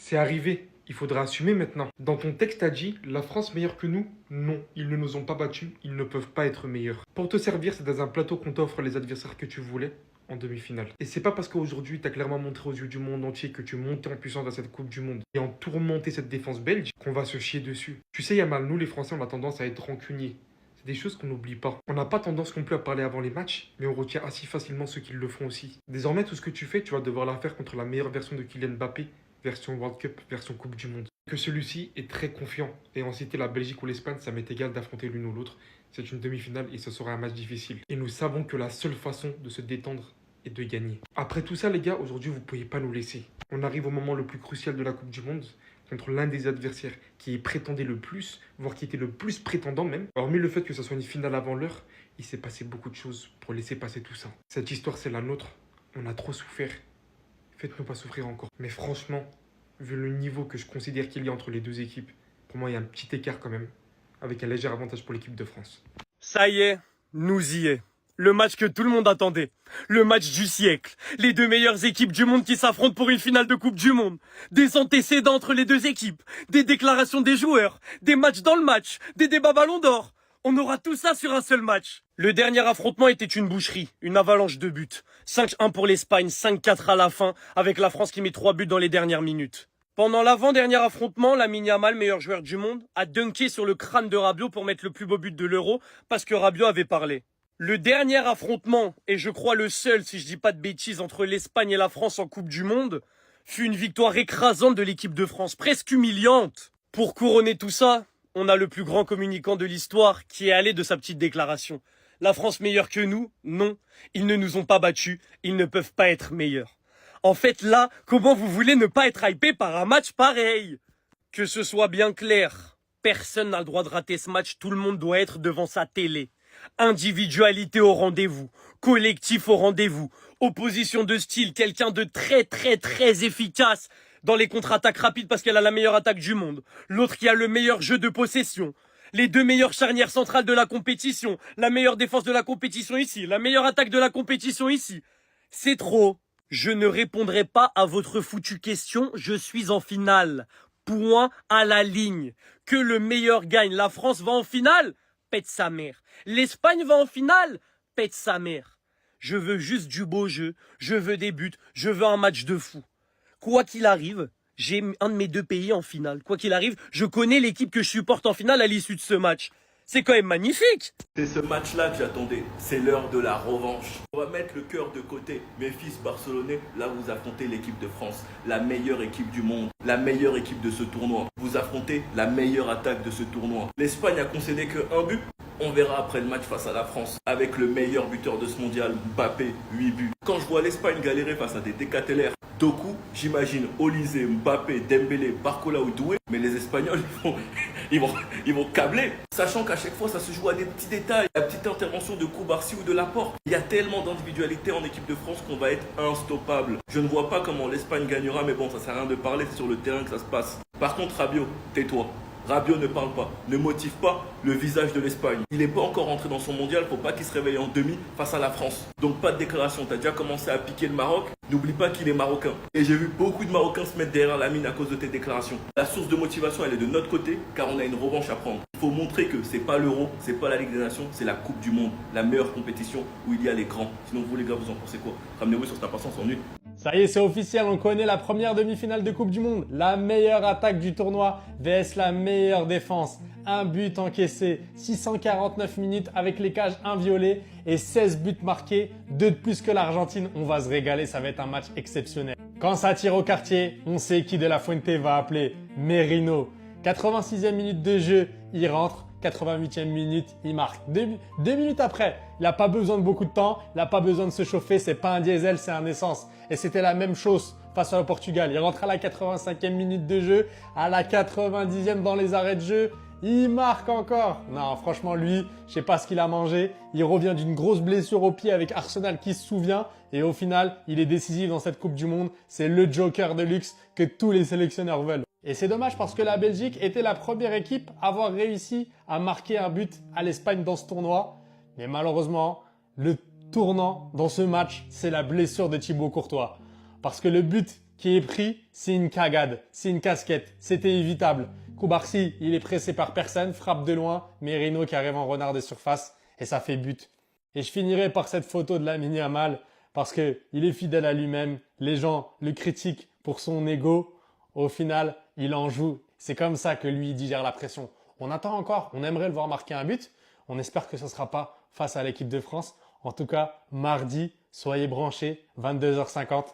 C'est arrivé. Il faudra assumer maintenant. Dans ton texte, t'as dit la France meilleure que nous? Non, ils ne nous ont pas battus, ils ne peuvent pas être meilleurs. Pour te servir, c'est dans un plateau qu'on t'offre les adversaires que tu voulais en demi-finale. Et c'est pas parce qu'aujourd'hui t'as clairement montré aux yeux du monde entier que tu montais en puissance dans cette Coupe du Monde et en tourmenté cette défense belge qu'on va se chier dessus. Tu sais, Yamal, nous les Français, on a tendance à être rancuniers. C'est des choses qu'on n'oublie pas. On n'a pas tendance non plus à parler avant les matchs, mais on retient assez facilement ceux qui le font aussi. Désormais, tout ce que tu fais, tu vas devoir la faire contre la meilleure version de Kylian Mbappé, version World Cup, version Coupe du Monde. Que celui-ci est très confiant. Et en citer la Belgique ou l'Espagne, ça m'est égal d'affronter l'une ou l'autre. C'est une demi-finale et ce sera un match difficile. Et nous savons que la seule façon de se détendre est de gagner. Après tout ça, les gars, aujourd'hui, vous ne pouvez pas nous laisser. On arrive au moment le plus crucial de la Coupe du Monde, contre l'un des adversaires qui prétendait le plus, voire qui était le plus prétendant même. Hormis le fait que ce soit une finale avant l'heure, il s'est passé beaucoup de choses pour laisser passer tout ça. Cette histoire, c'est la nôtre. On a trop souffert. Faites-nous pas souffrir encore. Mais franchement, vu le niveau que je considère qu'il y a entre les deux équipes, pour moi, il y a un petit écart quand même, avec un léger avantage pour l'équipe de France. Ça y est, nous y est. Le match que tout le monde attendait. Le match du siècle. Les deux meilleures équipes du monde qui s'affrontent pour une finale de Coupe du Monde. Des antécédents entre les deux équipes. Des déclarations des joueurs. Des matchs dans le match. Des débats ballon d'or. On aura tout ça sur un seul match. Le dernier affrontement était une boucherie. Une avalanche de buts. 5-1 pour l'Espagne, 5-4 à la fin, avec la France qui met 3 buts dans les dernières minutes. Pendant l'avant-dernier affrontement, Lamine Yamal, meilleur joueur du monde, a dunké sur le crâne de Rabiot pour mettre le plus beau but de l'Euro, parce que Rabiot avait parlé. Le dernier affrontement, et je crois le seul, si je dis pas de bêtises, entre l'Espagne et la France en Coupe du Monde, fut une victoire écrasante de l'équipe de France, presque humiliante. Pour couronner tout ça, on a le plus grand communicant de l'histoire qui est allé de sa petite déclaration. La France meilleure que nous? Non. Ils ne nous ont pas battus, ils ne peuvent pas être meilleurs. En fait, là, comment vous voulez ne pas être hypé par un match pareil? Que ce soit bien clair, personne n'a le droit de rater ce match, tout le monde doit être devant sa télé. Individualité au rendez-vous, collectif au rendez-vous, opposition de style, quelqu'un de très efficace dans les contre-attaques rapides parce qu'elle a la meilleure attaque du monde, l'autre qui a le meilleur jeu de possession, les deux meilleures charnières centrales de la compétition, la meilleure défense de la compétition ici, la meilleure attaque de la compétition ici. C'est trop. Je ne répondrai pas à votre foutue question, je suis en finale. Point à la ligne. Que le meilleur gagne. La France va en finale? Pète sa mère. L'Espagne va en finale? Pète sa mère. Je veux juste du beau jeu, je veux des buts, je veux un match de fou. Quoi qu'il arrive, j'ai un de mes deux pays en finale. Quoi qu'il arrive, je connais l'équipe que je supporte en finale à l'issue de ce match. C'est quand même magnifique. C'est ce match-là que j'attendais. C'est l'heure de la revanche. On va mettre le cœur de côté. Mes fils barcelonais, là vous affrontez l'équipe de France, la meilleure équipe du monde, la meilleure équipe de ce tournoi. Vous affrontez la meilleure attaque de ce tournoi. L'Espagne a concédé qu'un but. On verra après le match face à la France avec le meilleur buteur de ce mondial, Mbappé, 8 buts. Quand je vois l'Espagne galérer face à des décatellaires, Doku, j'imagine Olise, Mbappé, Dembélé, Barcola ou Doué, mais les Espagnols, ils vont câbler. Sachant qu'à chaque fois, ça se joue à des petits détails, la petite intervention de Koubarsi ou de Laporte. Il y a tellement d'individualité en équipe de France qu'on va être instoppable. Je ne vois pas comment l'Espagne gagnera, mais bon, ça sert à rien de parler, c'est sur le terrain que ça se passe. Par contre, Rabiot, tais-toi. Rabiot ne parle pas, ne motive pas le visage de l'Espagne. Il n'est pas encore rentré dans son mondial, faut pas qu'il se réveille en demi face à la France. Donc pas de déclaration, tu as déjà commencé à piquer le Maroc, n'oublie pas qu'il est marocain. Et j'ai vu beaucoup de Marocains se mettre derrière la mine à cause de tes déclarations. La source de motivation, elle est de notre côté, car on a une revanche à prendre. Il faut montrer que c'est pas l'Euro, c'est pas la Ligue des Nations, c'est la Coupe du Monde, la meilleure compétition où il y a les grands. Sinon vous les gars, vous en pensez quoi? Ramenez-vous sur cette impatience en une. Ça y est, c'est officiel, on connaît la première demi-finale de Coupe du Monde. La meilleure attaque du tournoi vs la meilleure défense. Un but encaissé, 649 minutes avec les cages inviolées et 16 buts marqués, 2 de plus que l'Argentine. On va se régaler, ça va être un match exceptionnel. Quand ça tire au quartier, on sait qui de la Fuente va appeler Merino. 86e minute de jeu, il rentre. 88e minute, il marque. Deux minutes après, il n'a pas besoin de beaucoup de temps, il n'a pas besoin de se chauffer, c'est pas un diesel, c'est un essence. Et c'était la même chose face au Portugal. Il rentre à la 85e minute de jeu, à la 90e dans les arrêts de jeu, il marque encore. Non, franchement, lui, je sais pas ce qu'il a mangé. Il revient d'une grosse blessure au pied avec Arsenal qui se souvient. Et au final, il est décisif dans cette Coupe du Monde. C'est le joker de luxe que tous les sélectionneurs veulent. Et c'est dommage parce que la Belgique était la première équipe à avoir réussi à marquer un but à l'Espagne dans ce tournoi. Mais malheureusement, le tournant dans ce match, c'est la blessure de Thibaut Courtois. Parce que le but qui est pris, c'est une cagade, c'est une casquette, c'était évitable. Koubarsi, il est pressé par personne, frappe de loin, Merino qui arrive en renard de surface et ça fait but. Et je finirai par cette photo de Lamine Yamal parce que il est fidèle à lui-même. Les gens le critiquent pour son ego. Au final, il en joue. C'est comme ça que lui il digère la pression. On attend encore, on aimerait le voir marquer un but. On espère que ce ne sera pas face à l'équipe de France. En tout cas, mardi, soyez branchés, 22h50.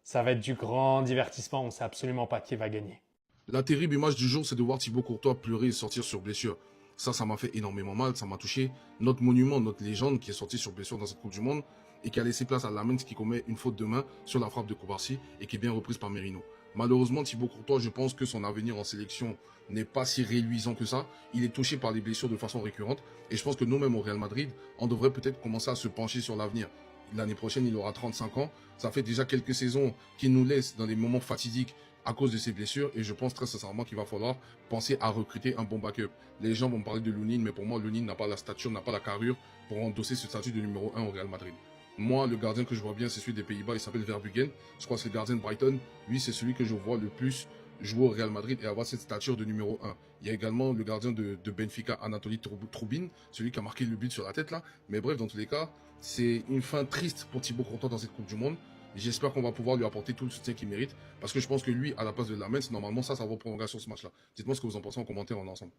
Ça va être du grand divertissement. On ne sait absolument pas qui va gagner. La terrible image du jour, c'est de voir Thibaut Courtois pleurer et sortir sur blessure. Ça m'a fait énormément mal, ça m'a touché. Notre monument, notre légende qui est sorti sur blessure dans cette Coupe du Monde et qui a laissé place à Lamens qui commet une faute de main sur la frappe de Koubarsi et qui est bien reprise par Merino. Malheureusement, Thibaut Courtois, je pense que son avenir en sélection n'est pas si réluisant que ça. Il est touché par les blessures de façon récurrente et je pense que nous-mêmes au Real Madrid, on devrait peut-être commencer à se pencher sur l'avenir. L'année prochaine, il aura 35 ans. Ça fait déjà quelques saisons qu'il nous laisse dans des moments fatidiques à cause de ses blessures et je pense très sincèrement qu'il va falloir penser à recruter un bon backup. Les gens vont me parler de Lunin, mais pour moi, Lunin n'a pas la stature, n'a pas la carrure pour endosser ce statut de numéro 1 au Real Madrid. Moi, le gardien que je vois bien, c'est celui des Pays-Bas, il s'appelle Verbruggen. Je crois que c'est le gardien de Brighton. Lui, c'est celui que je vois le plus jouer au Real Madrid et avoir cette stature de numéro 1. Il y a également le gardien de Benfica, Anatoly Troubin, celui qui a marqué le but sur la tête là. Mais bref, dans tous les cas, c'est une fin triste pour Thibaut Courtois dans cette Coupe du Monde. J'espère qu'on va pouvoir lui apporter tout le soutien qu'il mérite. Parce que je pense que lui, à la place de Lamens, normalement, ça vaut prolongation ce match-là. Dites-moi ce que vous en pensez en commentaire en ensemble.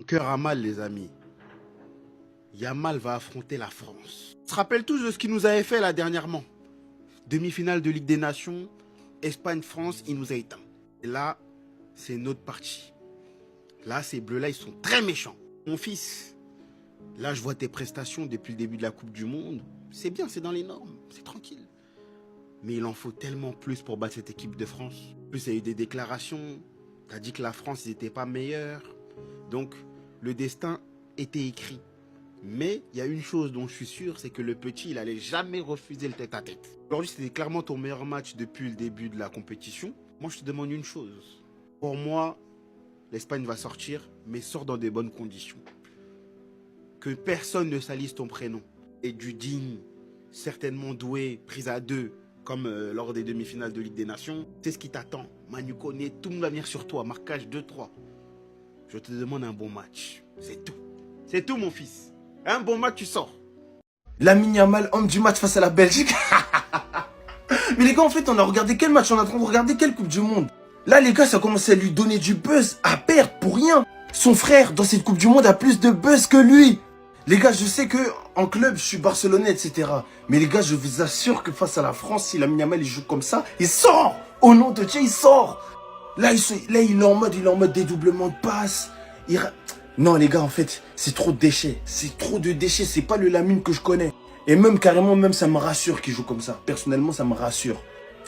Cœur à mal, les amis. Yamal va affronter la France. On se rappelle tous de ce qu'il nous avait fait là dernièrement. Demi-finale de Ligue des Nations, Espagne-France, il nous a éteints. Et là, c'est notre partie. Là, ces bleus-là, ils sont très méchants. Mon fils, là, je vois tes prestations depuis le début de la Coupe du Monde. C'est bien, c'est dans les normes, c'est tranquille. Mais il en faut tellement plus pour battre cette équipe de France. En plus, il y a eu des déclarations. Tu as dit que la France, ils n'étaient pas meilleurs. Donc, le destin était écrit. Mais il y a une chose dont je suis sûr, c'est que le petit, il n'allait jamais refuser le tête-à-tête. Aujourd'hui, c'était clairement ton meilleur match depuis le début de la compétition. Moi, je te demande une chose. Pour moi, l'Espagne va sortir, mais sort dans des bonnes conditions. Que personne ne salisse ton prénom. Et du digne, certainement doué, prise à deux, comme lors des demi-finales de Ligue des Nations. C'est ce qui t'attend. Manu connaît, tout le monde va venir sur toi. Marquage 2-3. Je te demande un bon match. C'est tout. C'est tout, mon fils. Un bon match, tu sors. Lamine Yamal, homme du match face à la Belgique. Mais les gars, en fait, on a regardé quel match? On est en train de regarder quelle Coupe du Monde? Là, les gars, ça commence à lui donner du buzz à perdre pour rien. Son frère, dans cette Coupe du Monde, a plus de buzz que lui. Les gars, je sais que en club, je suis barcelonais, etc. Mais les gars, je vous assure que face à la France, si Lamine Yamal il joue comme ça, il sort. Au nom de Dieu, il sort. Là, il est en mode dédoublement de passe. Non, les gars, en fait, c'est trop de déchets. C'est trop de déchets. C'est pas le Lamine que je connais. Et même, carrément, même, ça me rassure qu'il joue comme ça. Personnellement, ça me rassure.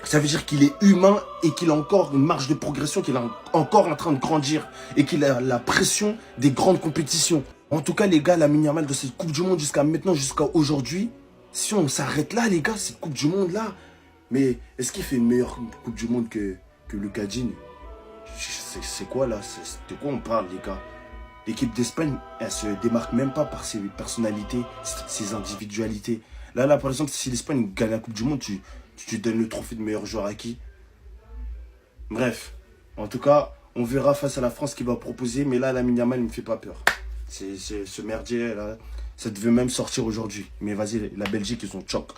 Ça veut dire qu'il est humain et qu'il a encore une marge de progression, qu'il est encore en train de grandir et qu'il a la pression des grandes compétitions. En tout cas, les gars, Lamine Yamal de cette Coupe du Monde jusqu'à maintenant, jusqu'à aujourd'hui, si on s'arrête là, les gars, cette Coupe du Monde là, mais est-ce qu'il fait une meilleure Coupe du Monde que Lucas Digne? C'est quoi là? De quoi on parle, les gars? L'équipe d'Espagne, elle se démarque même pas par ses personnalités, ses individualités. Là, par exemple, si l'Espagne gagne la Coupe du Monde, tu donnes le trophée de meilleur joueur à qui? Bref, en tout cas, on verra face à la France qui va proposer, mais là, Lamine Yamal ne me fait pas peur. C'est ce merdier là, ça devait même sortir aujourd'hui. Mais vas-y, la Belgique, ils ont choc.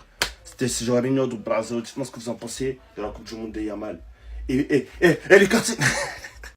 C'était ce Joaquinho do Brasil. Dites-moi ce que vous en pensez de la Coupe du Monde de Yamal. Et les quartiers.